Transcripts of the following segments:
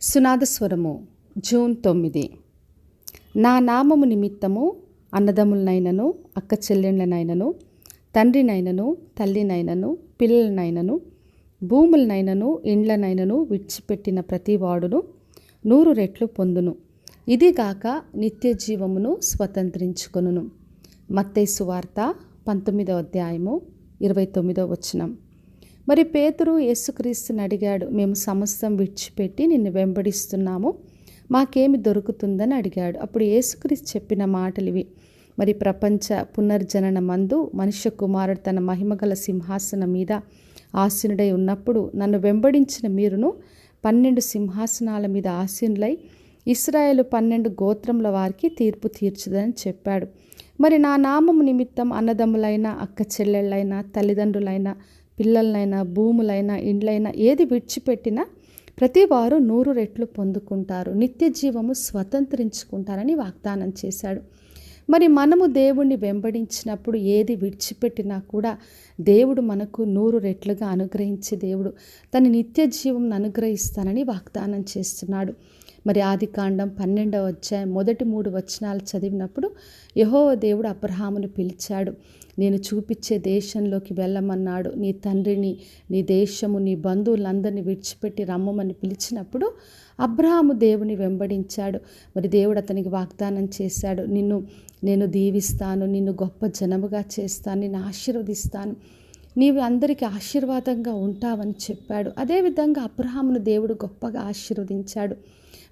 సునాదస్వరము June 9. నా నామము నిమిత్తము అన్నదమ్ములనైనను అక్క చెల్లెళ్ళనైనను తండ్రినైనను తల్లినైనను పిల్లలనైనను భూములనైనను ఇండ్లనైనను విడిచిపెట్టిన ప్రతివాడును 100 రెట్లు పొందును. ఇదిగాక నిత్య జీవమును స్వతంత్రించుకొనును. మత్తయి సువార్త 19వ అధ్యాయము 29వ వచనం. మరి పేతురు యేసుక్రీస్తుని అడిగాడు, మేము సమస్తం విడిచిపెట్టి నిన్ను వెంబడిస్తున్నాము, మాకేమి దొరుకుతుందని అడిగాడు. అప్పుడు యేసుక్రీస్తు చెప్పిన మాటలు ఇవి. మరి ప్రపంచ పునర్జనన మందు మనుష్య కుమారుడు తన మహిమగల సింహాసనం మీద ఆసీనుడై ఉన్నప్పుడు నన్ను వెంబడించిన మీరును 12 సింహాసనాల మీద ఆసీనులై ఇశ్రాయేలు 12 గోత్రముల వారికి తీర్పు తీర్చుదని చెప్పాడు. మరి నా నామము నిమిత్తం అన్నదమ్ములైన అక్క చెల్లెళ్ళైన తల్లిదండ్రులైన పిల్లలనైనా భూములైనా ఇండ్లైనా ఏది విడిచిపెట్టినా ప్రతి వారు 100 రెట్లు పొందుకుంటారు, నిత్య జీవము స్వతంత్రించుకుంటారని వాగ్దానం చేశాడు. మరి మనము దేవుణ్ణి వెంబడించినప్పుడు ఏది విడిచిపెట్టినా కూడా దేవుడు మనకు 100 రెట్లుగా అనుగ్రహించే దేవుడు, తన నిత్య జీవం అనుగ్రహిస్తానని వాగ్దానం చేస్తున్నాడు. మరి ఆదికాండం 12వ అధ్యాయం మొదటి 3 వచనాలు చదివినప్పుడు యెహోవా దేవుడు అబ్రహామును పిలిచాడు. నేను చూపించే దేశంలోకి వెళ్ళమన్నాడు. నీ తండ్రిని, నీ దేశము, నీ బంధువులందరినీ విడిచిపెట్టి రమ్మని పిలిచినప్పుడు అబ్రహాము దేవుని వెంబడించాడు. మరి దేవుడు అతనికి వాగ్దానం చేశాడు, నేను దీవిస్తాను, నిన్ను గొప్ప జనముగా చేస్తాను, నిన్ను ఆశీర్వదిస్తాను, నీవు అందరికీ ఆశీర్వాదంగా ఉంటావని చెప్పాడు. అదేవిధంగా అబ్రహామును దేవుడు గొప్పగా ఆశీర్వదించాడు.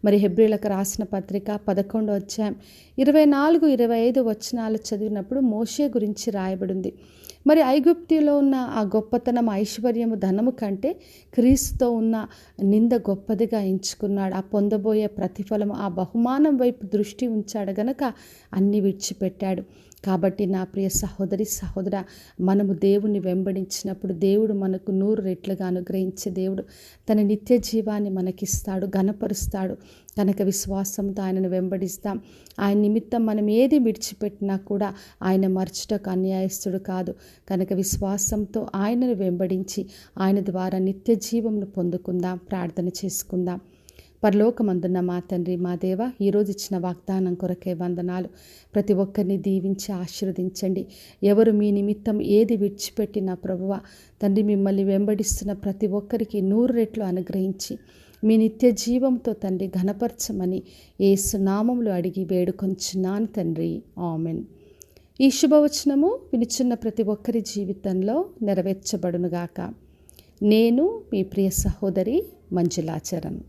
మరి హెబ్రీలకు రాసిన పత్రిక 11వ అధ్యాయం 24-25 వచనాలు చదివినప్పుడు మోషే గురించి రాయబడింది. మరి ఐగుప్తులో ఉన్న ఆ గొప్పతనం, ఐశ్వర్యము, ధనము కంటే క్రీస్తుతో ఉన్న నింద గొప్పదిగా ఎంచుకున్నాడు. ఆ పొందబోయే ప్రతిఫలం, ఆ బహుమానం వైపు దృష్టి ఉంచాడు గనక అన్నీ విడిచిపెట్టాడు. కాబట్టి నా ప్రియ సహోదరి సహోదర, మనము దేవుని వెంబడించినప్పుడు దేవుడు మనకు 100 రెట్లుగా అనుగ్రహించే దేవుడు, తన నిత్య జీవాన్ని మనకిస్తాడు, ఘనపరుస్తాడు. కనుక విశ్వాసంతో ఆయనను వెంబడిస్తాం. ఆయన నిమిత్తం మనం ఏది విడిచిపెట్టినా కూడా ఆయన మర్చుటకు అన్యాయస్తుడు కాదు. కనుక విశ్వాసంతో ఆయనను వెంబడించి ఆయన ద్వారా నిత్య జీవమును పొందుకుందాం. ప్రార్థన చేసుకుందాం. పరలోకమందున్న మా తండ్రి, మా దేవ, ఈరోజు ఇచ్చిన వాగ్దానం కొరకే వందనాలు. ప్రతి ఒక్కరిని దీవించి ఆశీర్వదించండి. ఎవరు మీ నిమిత్తం ఏది విడిచిపెట్టినా ప్రభువా తండ్రి, మిమ్మల్ని వెంబడిస్తున్న ప్రతి ఒక్కరికి 100 రెట్లు అనుగ్రహించి మీ నిత్య జీవంతో తండ్రి ఘనపరచమని యేసు నామములో అడిగి వేడుకొంచున్నాను తండ్రి, ఆమెన్. ఈ శుభవచనము వినుచున్న ప్రతి ఒక్కరి జీవితంలో నెరవేర్చబడునుగాక. నేను మీ ప్రియ సహోదరి మంజులాచరణ్.